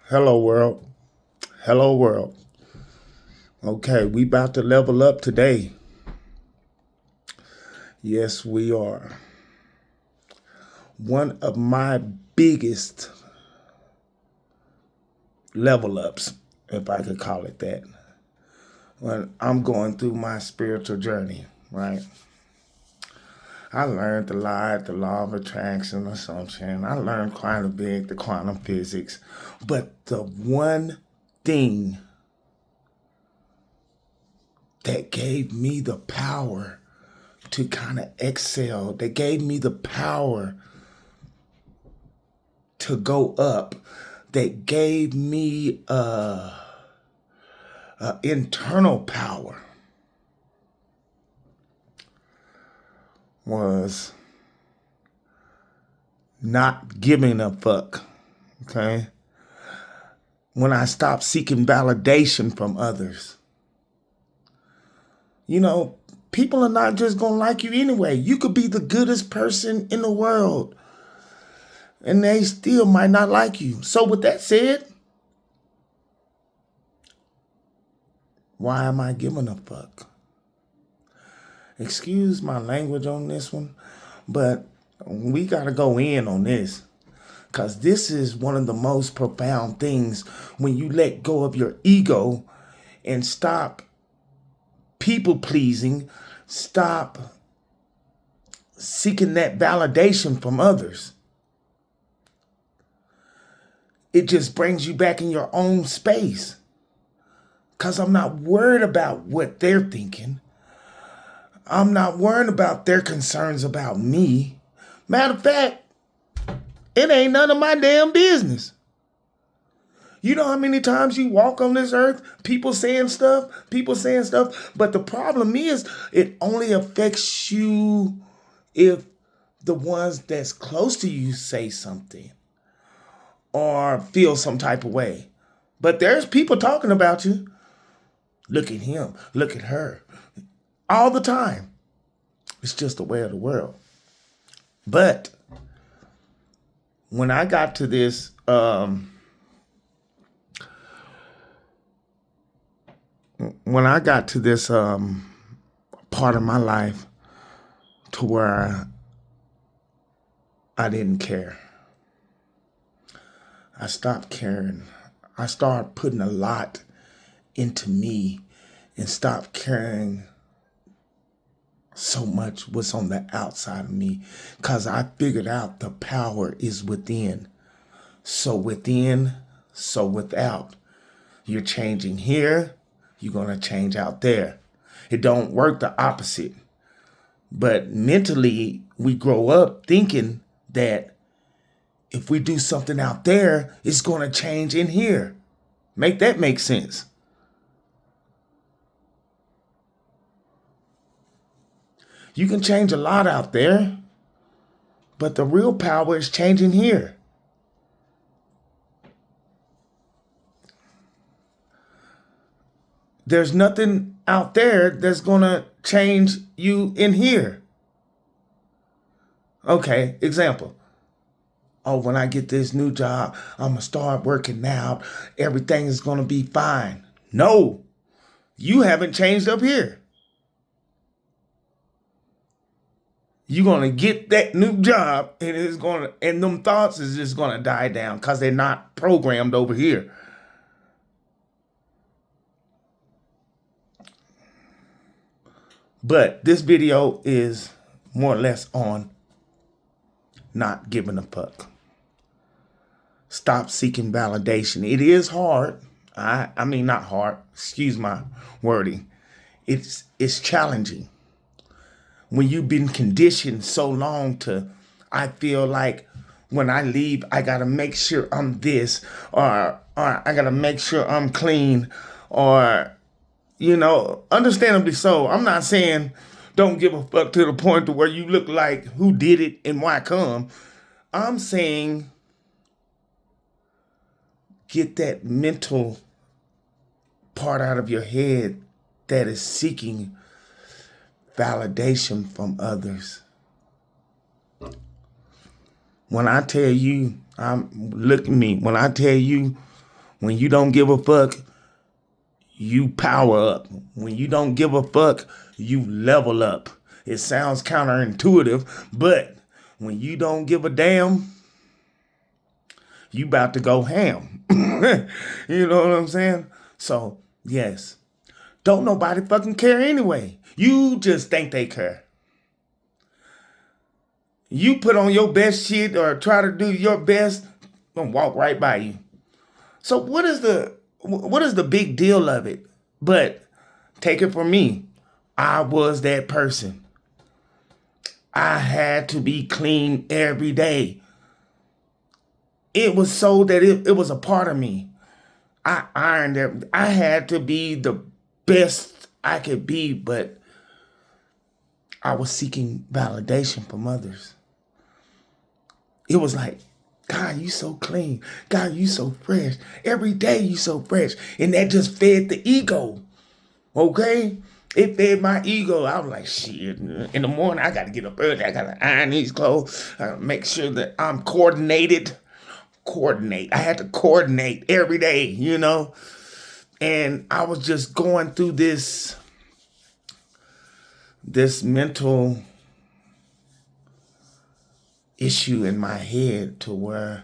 Hello, world. Hello, world. Okay, we about to level up today. Yes, we are. One of my biggest level ups, if I could call it that, when I'm going through my spiritual journey, right? I learned a lot, the law of attraction, assumption. I learned quite a bit, the quantum physics. But the one thing that gave me the power to kind of excel, that gave me the power to go up, that gave me internal power was not giving a fuck. Okay. When I stopped seeking validation from others, you know, people are not just gonna like you anyway. You could be the goodest person in the world and they still might not like you. So with that said, why am I giving a fuck? Excuse my language on this one, but we got to go in on this because this is one of the most profound things when you let go of your ego and stop people pleasing, stop seeking that validation from others. It just brings you back in your own space because I'm not worried about what they're thinking. I'm not worried about their concerns about me. Matter of fact, it ain't none of my damn business. You know how many times you walk on this earth, people saying stuff, but the problem is it only affects you if the ones that's close to you say something or feel some type of way. But there's people talking about you. Look at him, look at her, all the time. It's just the way of the world. But when I got to this, part of my life to where I didn't care, I stopped caring. I started putting a lot into me and stopped caring so much what's on the outside of me because I figured out the power is within. So within, so without. You're changing here, you're going to change out there. It don't work the opposite. But mentally, we grow up thinking that if we do something out there, it's going to change in here. Make that make sense. You can change a lot out there, but the real power is changing here. There's nothing out there that's going to change you in here. Okay, example. Oh, when I get this new job, I'm going to start working out. Everything is going to be fine. No, you haven't changed up here. You're going to get that new job and them thoughts is just going to die down because they're not programmed over here. But this video is more or less on not giving a fuck. Stop seeking validation. It is hard. I mean, not hard. Excuse my wording. It's challenging. When you've been conditioned so long to, I feel like when I leave, I got to make sure I'm this, or I got to make sure I'm clean, or, understandably so. I'm not saying don't give a fuck to the point to where you look like who did it and why come. I'm saying get that mental part out of your head that is seeking validation from others. When I tell you, look at me. When I tell you, When you don't give a fuck, you power up. When you don't give a fuck, you level up. It sounds counterintuitive, but when you don't give a damn, you about to go ham. You know what I'm saying? So, yes. Don't nobody fucking care anyway. You just think they care. You put on your best shit or try to do your best, gonna walk right by you. So what is the big deal of it? But take it from me. I was that person. I had to be clean every day. It was so that it was a part of me. I ironed it. I had to be the best I could be, but I was seeking validation from others. It was like, God, you so clean. God, you so fresh. Every day you so fresh. And that just fed the ego. Okay? It fed my ego. I was like, shit. In the morning, I got to get up early. I got to iron these clothes. I gotta make sure that I'm coordinated. I had to coordinate every day, you know? And I was just going through this mental issue in my head to where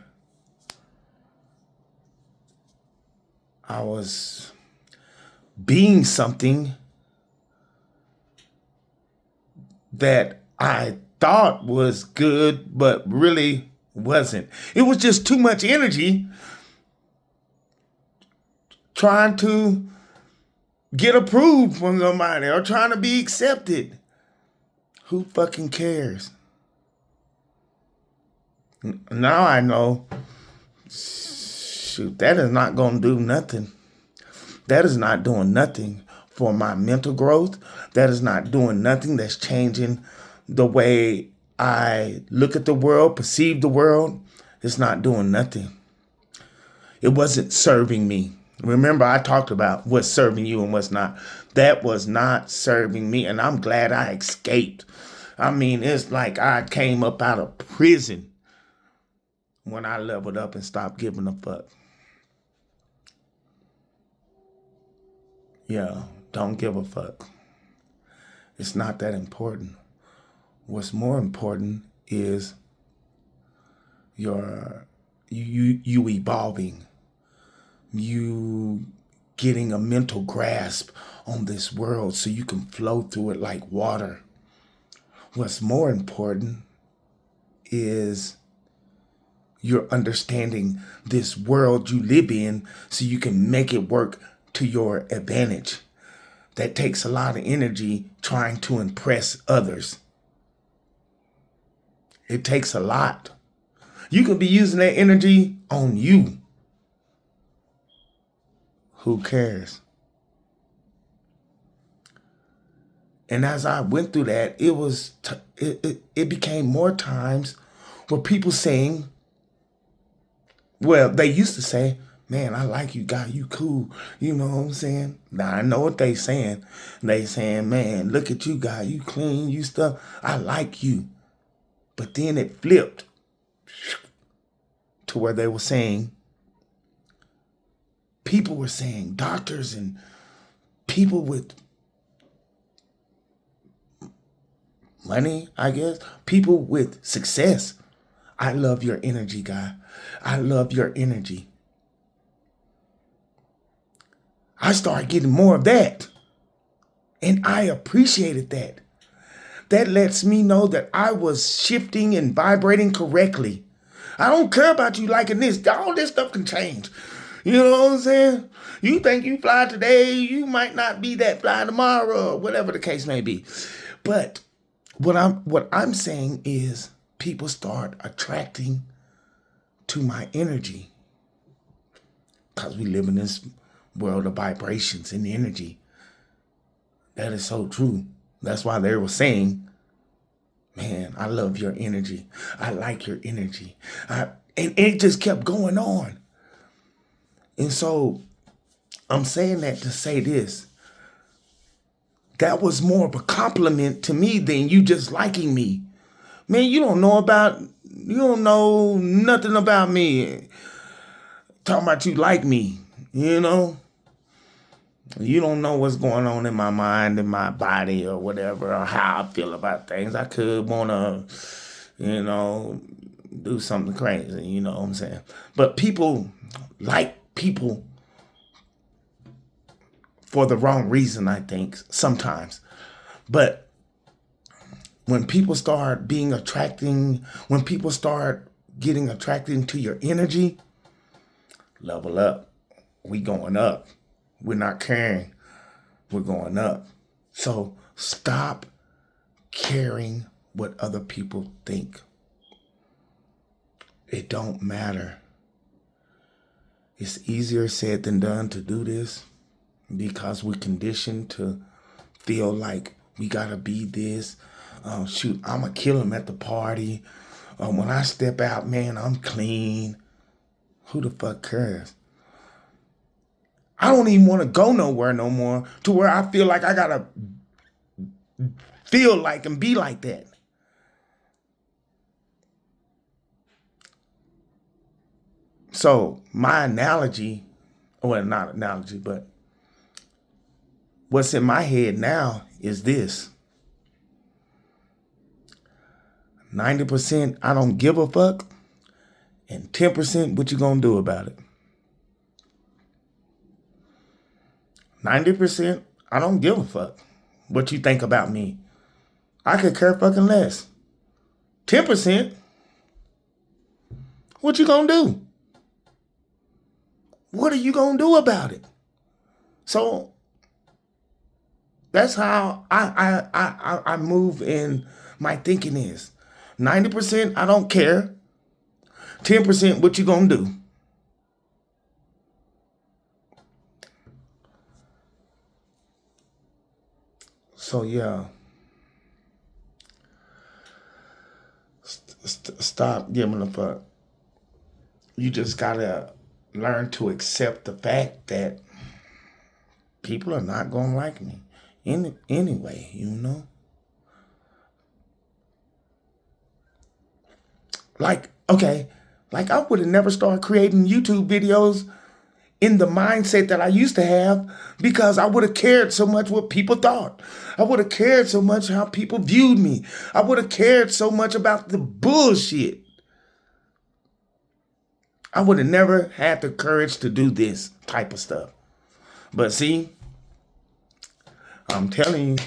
I was being something that I thought was good, but really wasn't. It was just too much energy trying to get approved from somebody or trying to be accepted. Who fucking cares? Now I know, shoot, that is not going to do nothing. That is not doing nothing for my mental growth. That is not doing nothing that's changing the way I look at the world, perceive the world. It's not doing nothing. It wasn't serving me. Remember, I talked about what's serving you and what's not. That was not serving me, and I'm glad I escaped. I mean, it's like I came up out of prison when I leveled up and stopped giving a fuck. Yeah, don't give a fuck. It's not that important. What's more important is you evolving, you getting a mental grasp on this world so you can flow through it like water. What's more important is you're understanding this world you live in so you can make it work to your advantage. That takes a lot of energy trying to impress others. It takes a lot. You could be using that energy on you. Who cares? And as I went through that, it became more times where people saying, well, they used to say, man, I like you, God, you cool. You know what I'm saying? Now, I know what they saying. They saying, man, look at you, God, you clean, you stuff. I like you. But then it flipped to where they were saying, people were saying, doctors and people with money, I guess, people with success. I love your energy, God. I love your energy. I started getting more of that. And I appreciated that. That lets me know that I was shifting and vibrating correctly. I don't care about you liking this. All this stuff can change. You know what I'm saying? You think you fly today, you might not be that fly tomorrow, or whatever the case may be. But what I'm saying is people start attracting to my energy because we live in this world of vibrations and energy. That is so true. That's why they were saying, man, I love your energy. I like your energy. And it just kept going on. And so I'm saying that to say this. That was more of a compliment to me than you just liking me. Man, you don't know nothing about me. Talking about you like me. you know. You don't know what's going on in my mind, in my body, or whatever, or how I feel about things. I could want to, do something crazy, you know what I'm saying? But people like people for the wrong reason, I think, sometimes. But when people start when people start getting attracted to your energy, level up. We going up. We're not caring. We're going up. So stop caring what other people think. It don't matter. It's easier said than done to do this because we're conditioned to feel like we gotta be this. Shoot, I'ma kill him at the party. When I step out, man, I'm clean. Who the fuck cares? I don't even want to go nowhere no more to where I feel like I gotta feel like and be like that. So my analogy, well, not analogy, but what's in my head now is this. 90% I don't give a fuck, and 10% what you gonna do about it. 90% I don't give a fuck what you think about me. I could care fucking less. 10%, what you gonna do? What are you gonna do about it? So that's how I move in my thinking is. 90% I don't care. 10% what you gonna do? So yeah. Stop giving a fuck. You just gotta learn to accept the fact that people are not gonna like me anyway, you know? Like I would have never started creating YouTube videos in the mindset that I used to have because I would have cared so much what people thought. I would have cared so much how people viewed me. I would have cared so much about the bullshit. I would have never had the courage to do this type of stuff. But see, I'm telling you,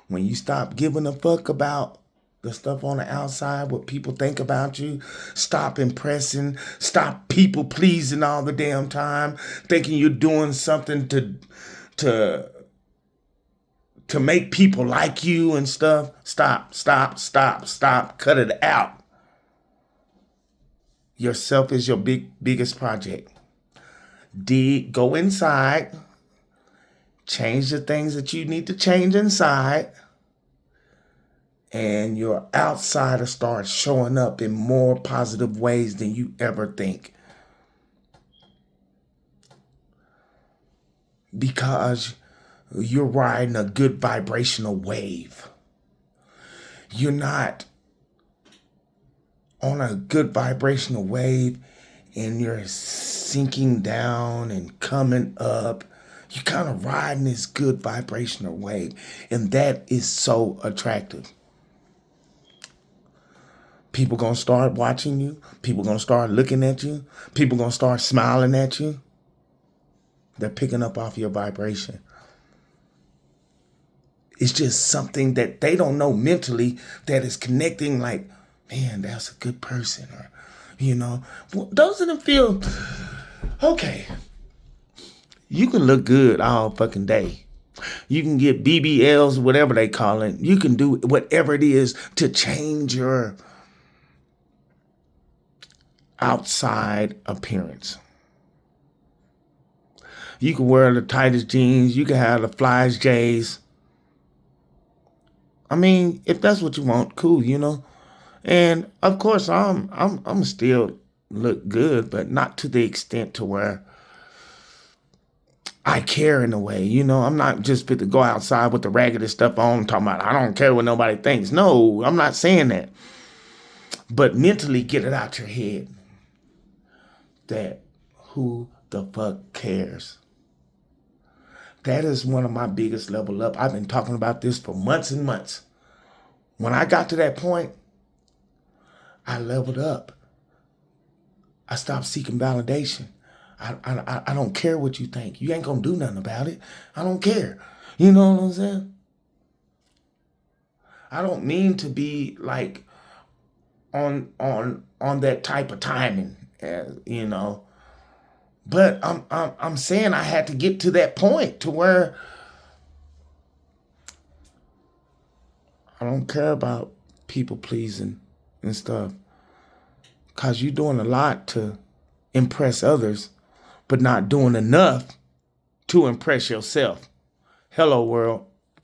when you stop giving a fuck about the stuff on the outside, what people think about you, stop impressing, stop people pleasing all the damn time, thinking you're doing something to make people like you and stuff. Stop, cut it out. Yourself is your biggest project. Go inside, change the things that you need to change inside, and your outsider starts showing up in more positive ways than you ever think. Because you're riding a good vibrational wave. You're not on a good vibrational wave and you're sinking down and coming up. You're kind of riding this good vibrational wave. And that is so attractive. People gonna start watching you. People gonna start looking at you. People gonna start smiling at you. They're picking up off your vibration. It's just something that they don't know mentally that is connecting like, man, that's a good person. Or, doesn't it feel, okay, you can look good all fucking day. You can get BBLs, whatever they call it. You can do whatever it is to change your outside appearance. You can wear the tightest jeans. You can have the flyest J's. I mean, if that's what you want, cool, And of course, I'm still look good, but not to the extent to where I care in a way. I'm not just fit to go outside with the raggedy stuff on, talking about I don't care what nobody thinks. No, I'm not saying that. But mentally get it out your head that who the fuck cares? That is one of my biggest level up. I've been talking about this for months and months. When I got to that point, I leveled up. I stopped seeking validation. I don't care what you think. You ain't gonna do nothing about it. I don't care. You know what I'm saying? I don't mean to be like on that type of timing, you know. But I'm saying I had to get to that point to where I don't care about people pleasing and stuff. Cause you're doing a lot to impress others, but not doing enough to impress yourself. Hello, world.